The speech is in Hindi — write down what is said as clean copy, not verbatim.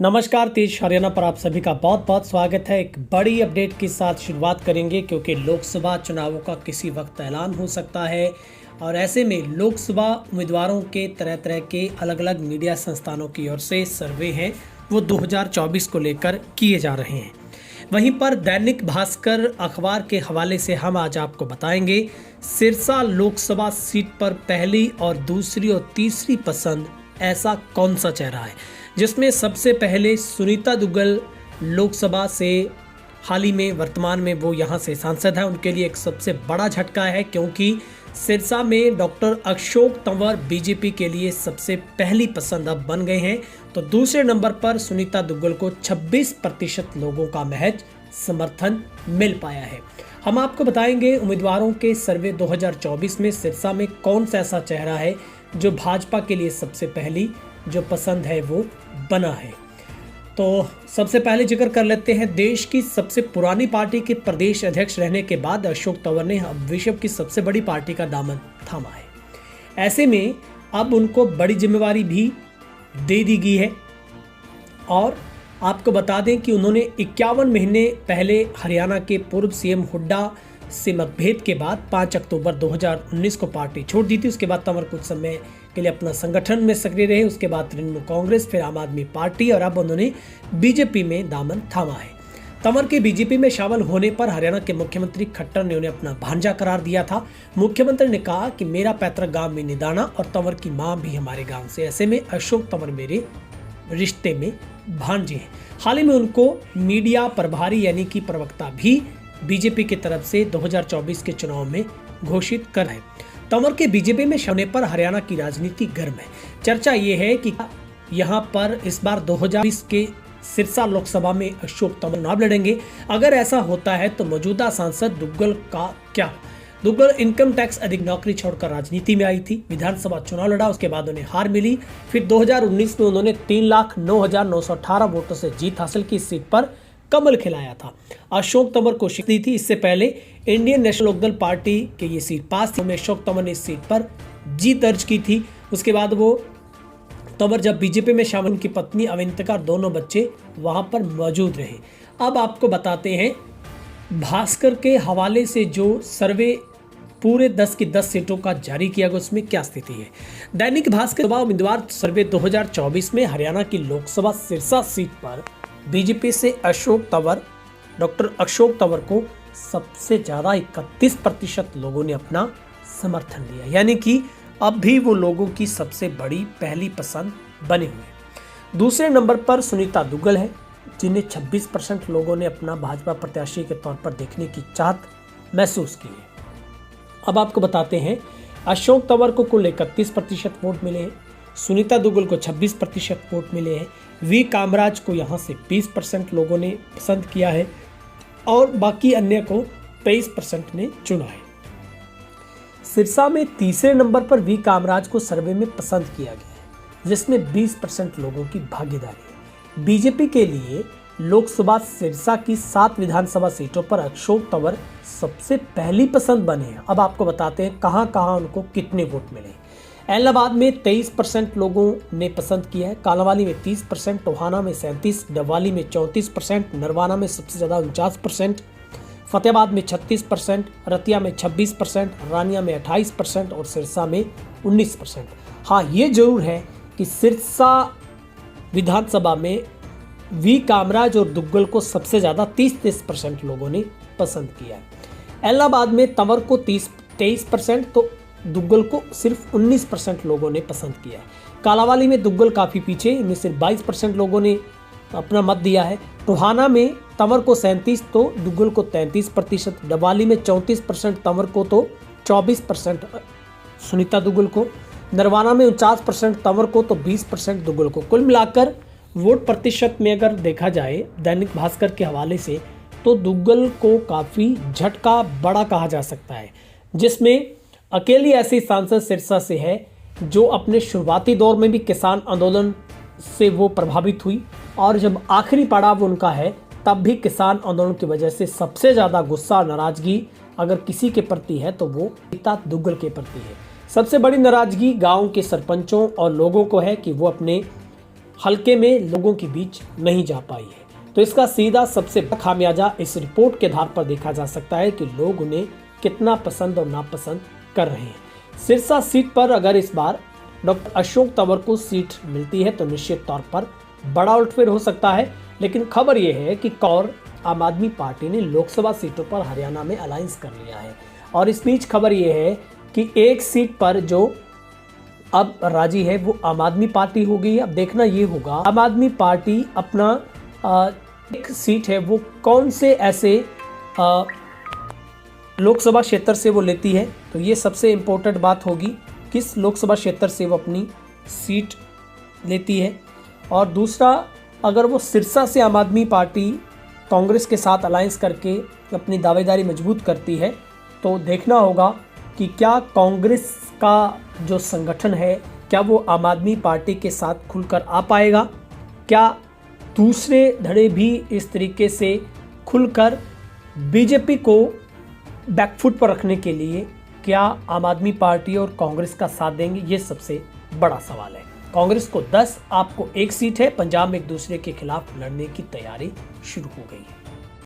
नमस्कार, तेज हरियाणा पर आप सभी का बहुत बहुत स्वागत है। एक बड़ी अपडेट के साथ शुरुआत करेंगे क्योंकि लोकसभा चुनावों का किसी वक्त ऐलान हो सकता है और ऐसे में लोकसभा उम्मीदवारों के तरह तरह के अलग अलग मीडिया संस्थानों की ओर से सर्वे हैं वो 2024 को लेकर किए जा रहे हैं। वहीं पर दैनिक भास्कर अखबार के हवाले से हम आज आपको बताएंगे सिरसा लोकसभा सीट पर पहली और दूसरी और तीसरी पसंद ऐसा कौन सा चेहरा है, जिसमें सबसे पहले सुनीता दुग्गल लोकसभा से हाल ही में वर्तमान में वो यहाँ से सांसद हैं। उनके लिए एक सबसे बड़ा झटका है क्योंकि सिरसा में डॉक्टर अशोक तंवर बीजेपी के लिए सबसे पहली पसंद अब बन गए हैं। तो दूसरे नंबर पर सुनीता दुग्गल को 26% लोगों का महज समर्थन मिल पाया है। हम आपको बताएंगे उम्मीदवारों के सर्वे 2024 में सिरसा में कौन सा ऐसा चेहरा है जो भाजपा के लिए सबसे पहली जो पसंद है वो बना है। तो सबसे पहले जिक्र कर लेते हैं, देश की सबसे पुरानी पार्टी के प्रदेश अध्यक्ष रहने के बाद अशोक तंवर ने अब विश्व की सबसे बड़ी पार्टी का दामन थामा है। ऐसे में अब उनको बड़ी जिम्मेवारी भी दे दी गई है और आपको बता दें कि उन्होंने 51 महीने पहले हरियाणा के पूर्व सीएम हुड्डा से मतभेद के बाद 5 अक्टूबर 2019 को पार्टी छोड़ दी थी। उसके बाद तंवर कुछ समय के लिए अपना संगठन में सक्रिय रहे। उसके बाद तृणमूल कांग्रेस, फिर आम आदमी पार्टी और अब उन्होंने बीजेपी में दामन थामा है। तंवर के बीजेपी में शामिल होने पर हरियाणा के मुख्यमंत्री खट्टर ने उन्हें अपना भांजा करार दिया था। मुख्यमंत्री ने कहा कि मेरा पैतृक गांव में निदाना और तंवर की मां भी हमारे गांव से, ऐसे में अशोक तंवर मेरे रिश्ते में भांजे हैं। हाल ही में उनको मीडिया प्रभारी यानी कि प्रवक्ता भी बीजेपी की तरफ से 2024 के चुनाव में घोषित कर है। तंवर के बीजेपी में होने पर हरियाणा की राजनीति गर्म है। चर्चा ये है कि यहाँ पर इस बार 2020 के सिरसा लोकसभा में अशोक तंवर चुनाव लड़ेंगे। अगर ऐसा होता है तो मौजूदा सांसद दुग्गल का क्या? दुग्गल इनकम टैक्स अधिक नौकरी छोड़कर राजनीति में आई थी, विधानसभा चुनाव लड़ा, उसके बाद उन्हें हार मिली। फिर 2019 में उन्होंने 3,09,918 वोटों से जीत हासिल की। इस सीट पर कमल खिलाया था, अशोक तंवर को शिकस्त दी थी। इससे पहले इंडियन नेशनल लोकदल पार्टी के ये सीट पास थी, अशोक तंवर ने इस सीट पर जीत दर्ज की थी। उसके बाद वो तंवर जब बीजेपी में शामिल, उनकी पत्नी अविंतिका और दोनों बच्चे वहां पर मौजूद रहे। अब आपको बताते हैं भास्कर के हवाले से जो सर्वे पूरे 10 की 10 सीटों का जारी किया गया, उसमें क्या स्थिति है। दैनिक भास्कर उम्मीदवार सर्वे 2024 में हरियाणा की लोकसभा सिरसा सीट पर बीजेपी से अशोक तंवर, डॉक्टर अशोक तंवर को सबसे ज्यादा 31% लोगों ने अपना समर्थन दिया, यानी कि अब भी वो लोगों की सबसे बड़ी पहली पसंद बने हुए। दूसरे नंबर पर सुनीता दुग्गल है, जिन्हें 26% लोगों ने अपना भाजपा प्रत्याशी के तौर पर देखने की चाहत महसूस की है। अब आपको बताते हैं अशोक तंवर को कुल 31% वोट मिले हैं, सुनीता दुग्गल को 26% वोट मिले हैं, वी कामराज को यहाँ से 20% लोगों ने पसंद किया है और बाकी अन्य को 23% ने चुना है। सिरसा में तीसरे नंबर पर वी कामराज को सर्वे में पसंद किया गया है, जिसमें 20% लोगों की भागीदारी है। बीजेपी के लिए लोकसभा सिरसा की 7 विधानसभा सीटों पर अशोक तंवर सबसे पहली पसंद बने हैं। अब आपको बताते हैं कहां कहां उनको कितने वोट मिले। इलाहाबाद में 23% लोगों ने पसंद किया है, कालांवाली में 30%, टोहाना में 37%, डबवाली में 34%, नरवाना में सबसे ज़्यादा 49%, फतेहाबाद में 36%, रतिया में 26%, रानिया में 28% और सिरसा में 19%। हाँ, ये जरूर है कि सिरसा विधानसभा में वी कामराज और दुग्गल को सबसे ज़्यादा 30% लोगों ने पसंद किया है। इलाहाबाद में तंवर को 23% तो दुग्गल को सिर्फ 19% लोगों ने पसंद किया है। कालांवाली में दुग्गल काफ़ी पीछे, इनमें सिर्फ 22% लोगों ने अपना मत दिया है। टोहाना में तंवर को 37 तो दुग्गल को 33%, डबवाली में 34% तंवर को तो 24% सुनीता दुग्गल को, नरवाना में 49% तंवर को तो 20% दुग्गल को। कुल मिलाकर वोट प्रतिशत में अगर देखा जाए दैनिक भास्कर के हवाले से तो दुग्गल को काफ़ी झटका बड़ा कहा जा सकता है, जिसमें अकेली ऐसी सांसद सिरसा से है जो अपने शुरुआती दौर में भी किसान आंदोलन से वो प्रभावित हुई और जब आखिरी पड़ाव उनका है तब भी किसान आंदोलन की वजह से सबसे ज़्यादा गुस्सा नाराजगी अगर किसी के प्रति है तो वो सुनीता दुग्गल के प्रति है। सबसे बड़ी नाराजगी गांव के सरपंचों और लोगों को है कि वो अपने हल्के में लोगों के बीच नहीं जा पाई है। तो इसका सीधा सबसे बड़ा खामियाजा इस रिपोर्ट के आधार पर देखा जा सकता है कि लोग उन्हें कितना पसंद और नापसंद कर रहे हैं। सिरसा सीट पर अगर इस बार डॉक्टर अशोक तंवर को सीट मिलती है तो निश्चित तौर पर बड़ा उलटफेर हो सकता है। लेकिन खबर यह है कि और आम आदमी पार्टी ने लोकसभा सीटों पर हरियाणा में अलायंस कर लिया है। और इस बीच खबर यह है कि एक सीट पर जो अब राजी है वो आम आदमी पार्टी हो गई है। अब देखना ये होगा आम आदमी पार्टी अपना एक सीट है वो कौन से ऐसे लोकसभा क्षेत्र से वो लेती है। तो ये सबसे इम्पोर्टेंट बात होगी, किस लोकसभा क्षेत्र से वो अपनी सीट लेती है। और दूसरा, अगर वो सिरसा से आम आदमी पार्टी कांग्रेस के साथ अलायंस करके अपनी दावेदारी मजबूत करती है तो देखना होगा कि क्या कांग्रेस का जो संगठन है क्या वो आम आदमी पार्टी के साथ खुलकर आ पाएगा, क्या दूसरे धड़े भी इस तरीके से खुलकर बीजेपी को बैकफुट पर रखने के लिए क्या आम आदमी पार्टी और कांग्रेस का साथ देंगे। ये सबसे बड़ा सवाल है। कांग्रेस को 10, आपको 1 सीट है। पंजाब में एक दूसरे के खिलाफ लड़ने की तैयारी शुरू हो गई है।